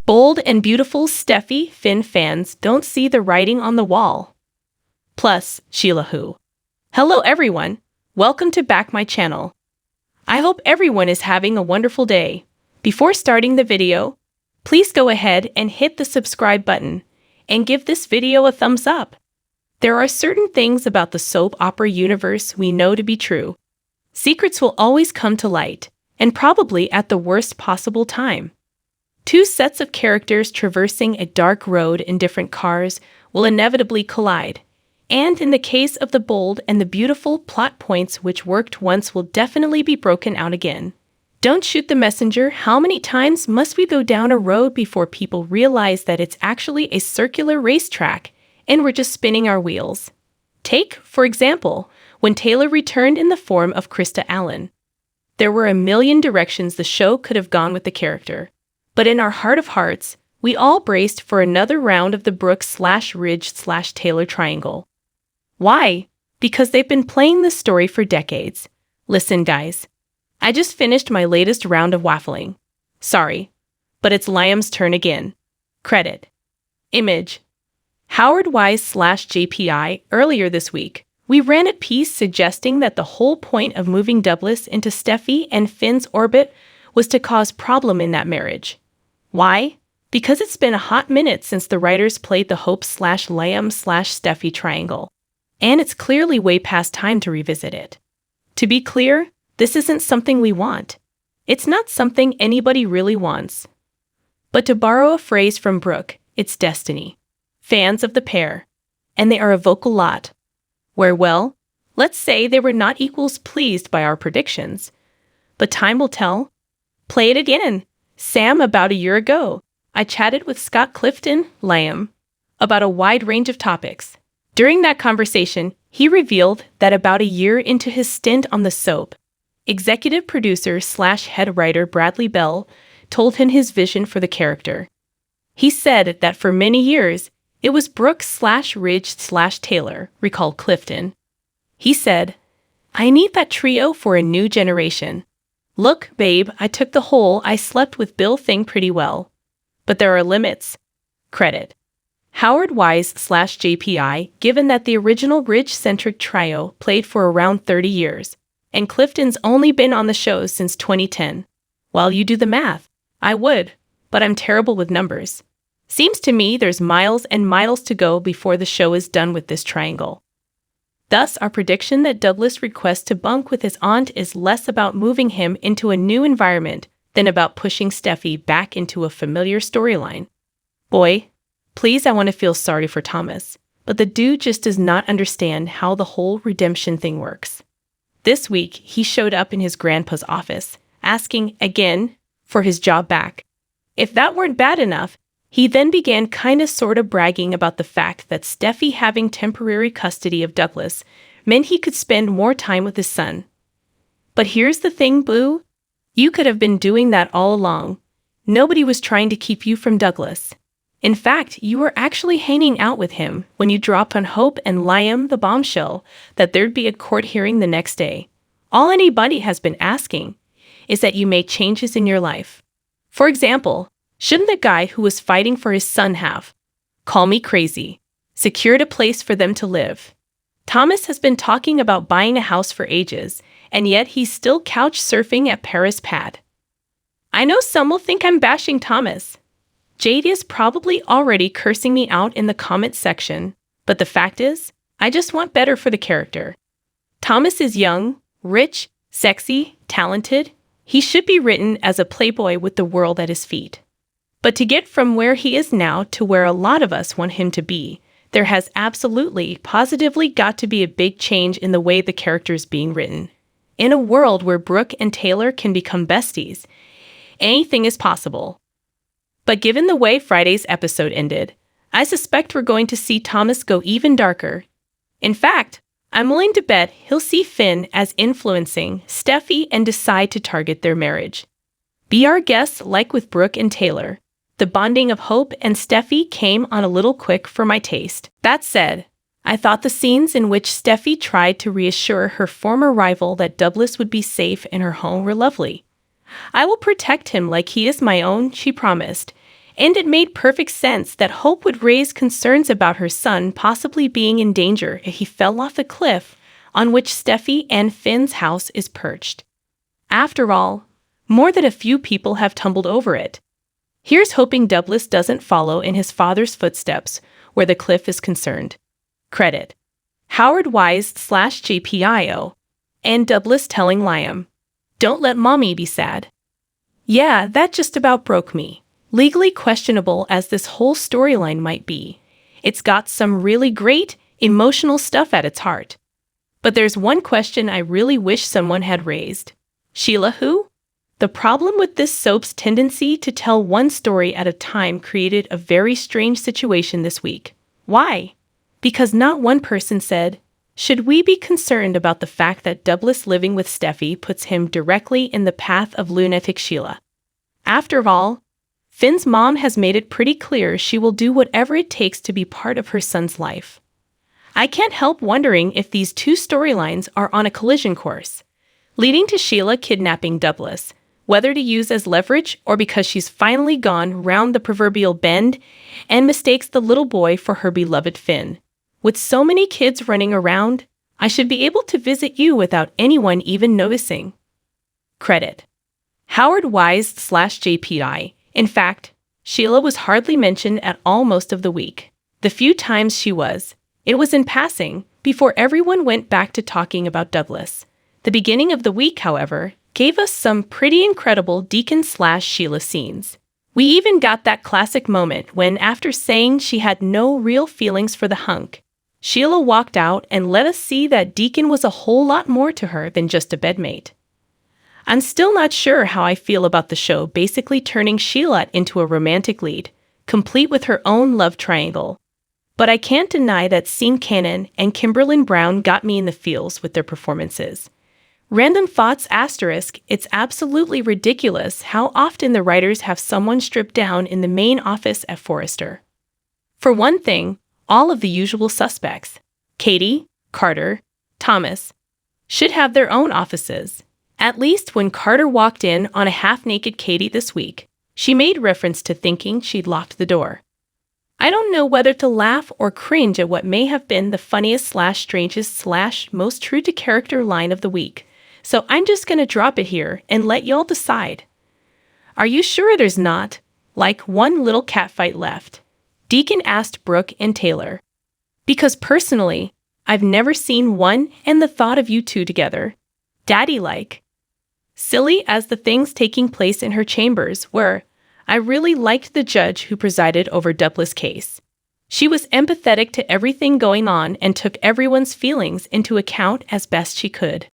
Bold and beautiful Steffy Finn fans don't see the writing on the wall. Plus, Sheila who. Hello everyone, welcome to back my channel. I hope everyone is having a wonderful day. Before starting the video, please go ahead and hit the subscribe button and give this video a thumbs up. There are certain things about the soap opera universe we know to be true. Secrets will always come to light, and probably at the worst possible time. Two sets of characters traversing a dark road in different cars will inevitably collide, and in the case of the bold and the beautiful, plot points which worked once will definitely be broken out again. Don't shoot the messenger. How many times must we go down a road before people realize that it's actually a circular racetrack and we're just spinning our wheels? Take, for example, when Taylor returned in the form of Krista Allen. There were a million directions the show could have gone with the character. But in our heart of hearts, we all braced for another round of the Brooke/Ridge/Taylor triangle. Why? Because they've been playing this story for decades. Listen, guys. I just finished my latest round of waffling. Sorry, but it's Liam's turn again. Credit. Image. Howard Wise/JPI. Earlier this week, we ran a piece suggesting that the whole point of moving Douglas into Steffy and Finn's orbit was to cause problem in that marriage. Why? Because it's been a hot minute since the writers played the Hope/Liam/Steffy triangle, and it's clearly way past time to revisit it. To be clear, this isn't something we want. It's not something anybody really wants. But to borrow a phrase from Brooke, it's destiny. Fans of the pair, and they are a vocal lot, where, well, let's say they were not equals pleased by our predictions. But time will tell. Play it again. Sam, about a year ago, I chatted with Scott Clifton, Liam, about a wide range of topics. During that conversation, he revealed that about a year into his stint on the soap, executive producer/head writer Bradley Bell told him his vision for the character. He said that for many years, it was Brooke/Ridge/Taylor, recalled Clifton. He said, "I need that trio for a new generation. Look, babe, I took the whole I slept with Bill thing pretty well. But there are limits." Credit. Howard Wise/JPI, given that the original Ridge-centric trio played for around 30 years, and Clifton's only been on the show since 2010. Well, you do the math. I would, but I'm terrible with numbers. Seems to me there's miles and miles to go before the show is done with this triangle. Thus, our prediction that Douglas' request to bunk with his aunt is less about moving him into a new environment than about pushing Steffy back into a familiar storyline. Boy, please, I want to feel sorry for Thomas, but the dude just does not understand how the whole redemption thing works. This week, he showed up in his grandpa's office, asking, again, for his job back. If that weren't bad enough, he then began kinda sorta bragging about the fact that Steffy having temporary custody of Douglas meant he could spend more time with his son. But here's the thing, boo. You could have been doing that all along. Nobody was trying to keep you from Douglas. In fact, you were actually hanging out with him when you dropped on Hope and Liam the bombshell that there'd be a court hearing the next day. All anybody has been asking is that you make changes in your life. For example, shouldn't the guy who was fighting for his son have, call me crazy, secured a place for them to live? Thomas has been talking about buying a house for ages, and yet he's still couch surfing at Paris Pad. I know some will think I'm bashing Thomas. Jade is probably already cursing me out in the comment section, but the fact is, I just want better for the character. Thomas is young, rich, sexy, talented. He should be written as a playboy with the world at his feet. But to get from where he is now to where a lot of us want him to be, there has absolutely, positively got to be a big change in the way the character is being written. In a world where Brooke and Taylor can become besties, anything is possible. But given the way Friday's episode ended, I suspect we're going to see Thomas go even darker. In fact, I'm willing to bet he'll see Finn as influencing Steffy and decide to target their marriage. Be our guest like with Brooke and Taylor. The bonding of Hope and Steffy came on a little quick for my taste. That said, I thought the scenes in which Steffy tried to reassure her former rival that Douglas would be safe in her home were lovely. I will protect him like he is my own, she promised, And it made perfect sense that Hope would raise concerns about her son possibly being in danger if he fell off the cliff on which Steffy and Finn's house is perched. After all, more than a few people have tumbled over it. Here's hoping Douglas doesn't follow in his father's footsteps where the cliff is concerned. Credit: Howard Wise/JPIO, and Douglas telling Liam, "Don't let mommy be sad." Yeah, that just about broke me. Legally questionable as this whole storyline might be, it's got some really great, emotional stuff at its heart. But there's one question I really wish someone had raised. Sheila who? The problem with this soap's tendency to tell one story at a time created a very strange situation this week. Why? Because not one person said, should we be concerned about the fact that Douglas living with Steffy puts him directly in the path of lunatic Sheila? After all, Finn's mom has made it pretty clear she will do whatever it takes to be part of her son's life. I can't help wondering if these two storylines are on a collision course, leading to Sheila kidnapping Douglas, whether to use as leverage or because she's finally gone round the proverbial bend and mistakes the little boy for her beloved Finn. With so many kids running around, I should be able to visit you without anyone even noticing. Credit: Howard Wise/JPI. In fact, Sheila was hardly mentioned at all most of the week. The few times she was, it was in passing, before everyone went back to talking about Douglas. The beginning of the week, however, gave us some pretty incredible Deacon/Sheila scenes. We even got that classic moment when, after saying she had no real feelings for the hunk, Sheila walked out and let us see that Deacon was a whole lot more to her than just a bedmate. I'm still not sure how I feel about the show basically turning Sheila into a romantic lead, complete with her own love triangle. But I can't deny that Sean Cannon and Kimberlyn Brown got me in the feels with their performances. Random thoughts asterisk, it's absolutely ridiculous how often the writers have someone stripped down in the main office at Forrester. For one thing, all of the usual suspects, Katie, Carter, Thomas, should have their own offices. At least when Carter walked in on a half-naked Katie this week, she made reference to thinking she'd locked the door. I don't know whether to laugh or cringe at what may have been the funniest/strangest/most true-to-character line of the week, so I'm just gonna drop it here and let y'all decide. Are you sure there's not, like, one little catfight left? Deacon asked Brooke and Taylor. Because personally, I've never seen one, and the thought of you two together, daddy-like, silly as the things taking place in her chambers were, I really liked the judge who presided over Douglas' case. She was empathetic to everything going on and took everyone's feelings into account as best she could.